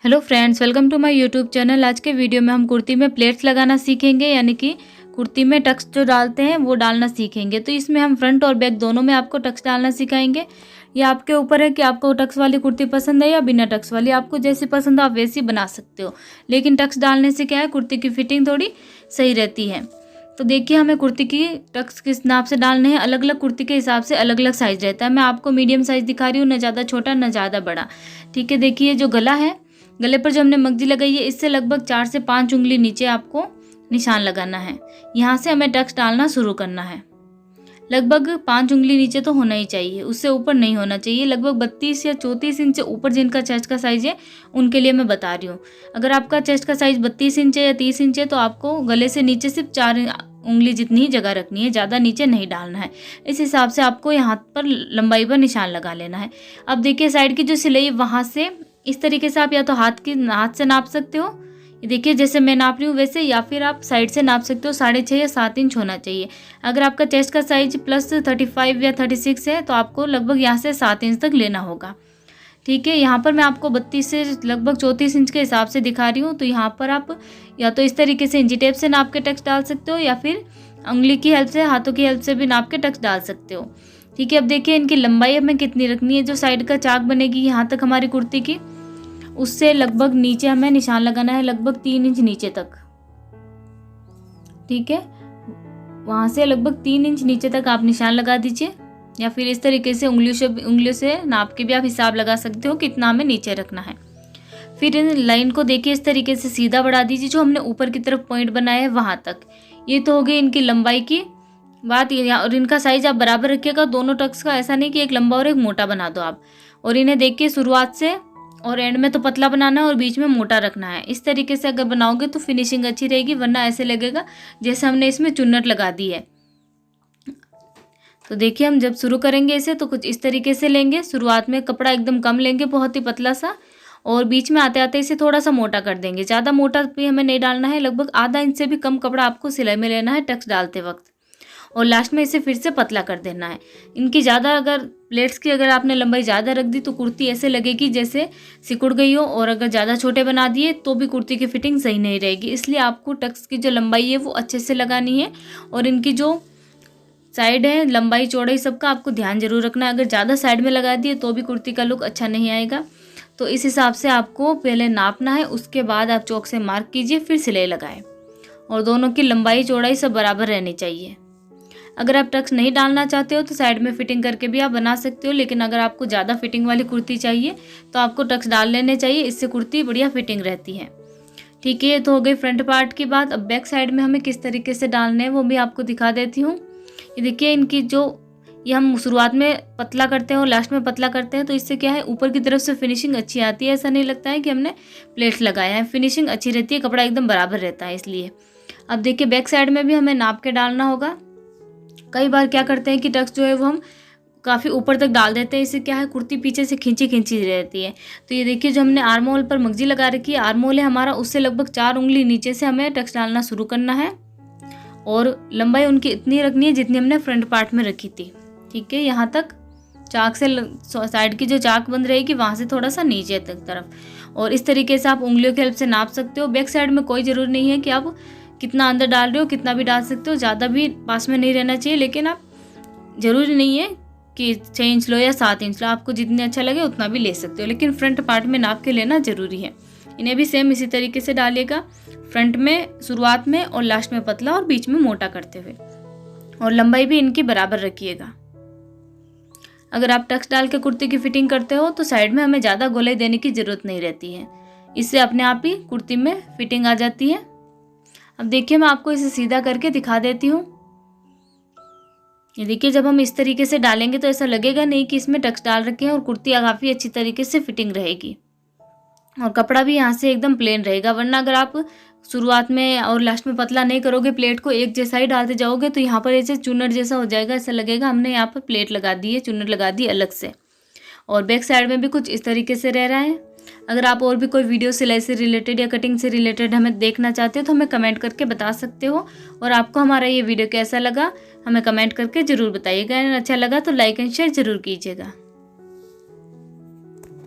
Hello friends, welcome to my YouTube channel. आज के video में हम कुर्ती में प्लेट्स लगाना सीखेंगे, यानी कि कुर्ती में टक्स जो डालते हैं वो डालना सीखेंगे। तो इसमें हम फ्रंट और बैक दोनों में आपको टक्स डालना सिखाएंगे। ये आपके ऊपर है कि आपको टक्स वाली कुर्ती पसंद है या बिना टक्स वाली। आपको जैसी पसंद है आप वैसी बना सकते हो, लेकिन टक्स डालने से क्या है, कुर्ती की फिटिंग थोड़ी सही रहती है। तो देखिए, हमें कुर्ती की टक्स किस नाप से डालने हैं। अलग अलग कुर्ती के हिसाब से अलग अलग साइज़ रहता है। मैं आपको मीडियम साइज़ दिखा रही हूँ, ना ज़्यादा छोटा ना ज़्यादा बड़ा। ठीक है, देखिए जो गला है, गले पर जो हमने मगजी लगाई है, इससे लगभग 4 से 5 उंगली नीचे आपको निशान लगाना है। यहाँ से हमें टक्स डालना शुरू करना है। लगभग 5 उंगली नीचे तो होना ही चाहिए, उससे ऊपर नहीं होना चाहिए। लगभग 32 या 34 इंच से ऊपर जिनका चेस्ट का साइज़ है उनके लिए मैं बता रही हूँ। अगर आपका चेस्ट का साइज़ 32 इंच है या 30 इंच है तो आपको गले से नीचे सिर्फ 4 उंगली जितनी ही जगह रखनी है, ज़्यादा नीचे नहीं डालना है। इस हिसाब से आपको यहाँ पर लंबाई पर निशान लगा लेना है। अब देखिए, साइड की जो सिलाई वहाँ से इस तरीके से आप या तो हाथ से नाप सकते हो, ये देखिए जैसे मैं नाप रही हूँ वैसे, या फिर आप साइड से नाप सकते हो। 6.5 या 7 इंच होना चाहिए। अगर आपका चेस्ट का साइज प्लस 35 या 36 है तो आपको लगभग यहाँ से 7 इंच तक लेना होगा। ठीक है, यहाँ पर मैं आपको 32 से लगभग 34 इंच के हिसाब से दिखा रही हूँ। तो यहाँ पर आप या तो इस तरीके से इंची टेप से नाप के टक्स डाल सकते हो, या फिर उंगली की हेल्प से, हाथों की हेल्प से भी नाप के टक्स डाल सकते हो। ठीक है, अब देखिए इनकी लंबाई हमें कितनी रखनी है। जो साइड का चाक बनेगी यहाँ तक हमारी कुर्ती की, उससे लगभग नीचे हमें निशान लगाना है, लगभग 3 इंच नीचे तक। ठीक है, वहाँ से लगभग 3 इंच नीचे तक आप निशान लगा दीजिए, या फिर इस तरीके से उंगलियों से नाप के भी आप हिसाब लगा सकते हो कितना हमें नीचे रखना है। फिर इन लाइन को देखिए इस तरीके से सीधा बढ़ा दीजिए, जो हमने ऊपर की तरफ पॉइंट बनाया है वहाँ तक। ये तो हो गई इनकी लंबाई की बात। और इनका साइज आप बराबर रखिएगा दोनों टक्स का, ऐसा नहीं कि एक लंबा और एक मोटा बना दो आप। और इन्हें देखिए शुरुआत से और एंड में तो पतला बनाना है और बीच में मोटा रखना है। इस तरीके से अगर बनाओगे तो फिनिशिंग अच्छी रहेगी, वरना ऐसे लगेगा जैसे हमने इसमें चुन्नट लगा दी है। तो देखिए, हम जब शुरू करेंगे इसे तो कुछ इस तरीके से लेंगे। शुरुआत में कपड़ा एकदम कम लेंगे, बहुत ही पतला सा, और बीच में आते आते इसे थोड़ा सा मोटा कर देंगे। ज़्यादा मोटा भी हमें नहीं डालना है, लगभग आधा इंच से भी कम कपड़ा आपको सिलाई में लेना है टक्स डालते वक्त। और लास्ट में इसे फिर से पतला कर देना है। इनकी ज़्यादा अगर प्लेट्स की अगर आपने लंबाई ज़्यादा रख दी तो कुर्ती ऐसे लगेगी जैसे सिकुड़ गई हो, और अगर ज़्यादा छोटे बना दिए तो भी कुर्ती की फिटिंग सही नहीं रहेगी। इसलिए आपको टक्स की जो लंबाई है वो अच्छे से लगानी है, और इनकी जो साइड है, लंबाई चौड़ाई सबका आपको ध्यान जरूर रखना है। अगर ज़्यादा साइड में लगा दिए तो भी कुर्ती का लुक अच्छा नहीं आएगा। तो इस हिसाब से आपको पहले नापना है, उसके बाद आप चौक से मार्क कीजिए, फिर सिलाई लगाएं। और दोनों की लंबाई चौड़ाई सब बराबर रहनी चाहिए। अगर आप टक्स नहीं डालना चाहते हो तो साइड में फिटिंग करके भी आप बना सकते हो, लेकिन अगर आपको ज़्यादा फिटिंग वाली कुर्ती चाहिए तो आपको टक्स डाल लेने चाहिए, इससे कुर्ती बढ़िया फिटिंग रहती है। ठीक है, ये तो हो गई फ्रंट पार्ट की बात। अब बैक साइड में हमें किस तरीके से डालने हैं वो भी आपको दिखा देती हूँ। ये देखिए, इनकी जो ये हम शुरुआत में पतला करते हैं और लास्ट में पतला करते हैं, तो इससे क्या है, ऊपर की तरफ से फिनिशिंग अच्छी आती है। ऐसा नहीं लगता है कि हमने प्लेट्स लगाया है, फिनिशिंग अच्छी रहती है, कपड़ा एकदम बराबर रहता है इसलिए। अब देखिए, बैक साइड में भी हमें नाप के डालना होगा। कई बार क्या करते हैं कि टक्स जो है वो हम काफ़ी ऊपर तक डाल देते हैं, इससे क्या है, कुर्ती पीछे से खींची खींची रहती है। तो ये देखिए, जो हमने आर्म होल पर मगजी लगा रखी है, आर्म होल है हमारा, उससे लगभग 4 उंगली नीचे से हमें टक्स डालना शुरू करना है, और लंबाई उनकी इतनी रखनी है जितनी हमने फ्रंट पार्ट में रखी थी। ठीक है, यहाँ तक चाक से साइड की जो चाक बंद रहेगी वहाँ से थोड़ा सा नीचे तक तरफ, और इस तरीके से आप उंगलियों की हेल्प से नाप सकते हो। बैक साइड में कोई ज़रूरी नहीं है कि आप कितना अंदर डाल रहे हो, कितना भी डाल सकते हो, ज़्यादा भी पास में नहीं रहना चाहिए, लेकिन आप ज़रूरी नहीं है कि 6 इंच लो या 7 इंच लो, आपको जितने अच्छा लगे उतना भी ले सकते हो, लेकिन फ्रंट पार्ट में नाप के लेना ज़रूरी है। इन्हें भी सेम इसी तरीके से डालिएगा, फ्रंट में शुरुआत में और लास्ट में पतला और बीच में मोटा करते हुए, और लंबाई भी इनकी बराबर रखिएगा। अगर आप टक्स डाल के कुर्ती की फिटिंग करते हो तो साइड में हमें ज़्यादा गोलाई देने की ज़रूरत नहीं रहती है, इससे अपने आप ही कुर्ती में फिटिंग आ जाती है। अब देखिए, मैं आपको इसे सीधा करके दिखा देती हूँ। ये देखिए, जब हम इस तरीके से डालेंगे तो ऐसा लगेगा नहीं कि इसमें टक्स डाल रखे हैं, और कुर्ती काफ़ी अच्छी तरीके से फिटिंग रहेगी, और कपड़ा भी यहाँ से एकदम प्लेन रहेगा। वरना अगर आप शुरुआत में और लास्ट में पतला नहीं करोगे, प्लेट को एक जैसा ही डालते जाओगे, तो यहाँ पर ऐसे चुन्नट जैसा हो जाएगा, ऐसा लगेगा हमने यहाँ पर प्लेट लगा दी है, चुन्नट लगा दी अलग से। और बैक साइड में भी कुछ इस तरीके से रह रहा है। अगर आप और भी कोई वीडियो सिलाई से रिलेटेड या कटिंग से रिलेटेड हमें देखना चाहते हो तो हमें कमेंट करके बता सकते हो। और आपको हमारा ये वीडियो कैसा लगा हमें कमेंट करके ज़रूर बताइएगा। अच्छा लगा तो लाइक एंड शेयर ज़रूर कीजिएगा।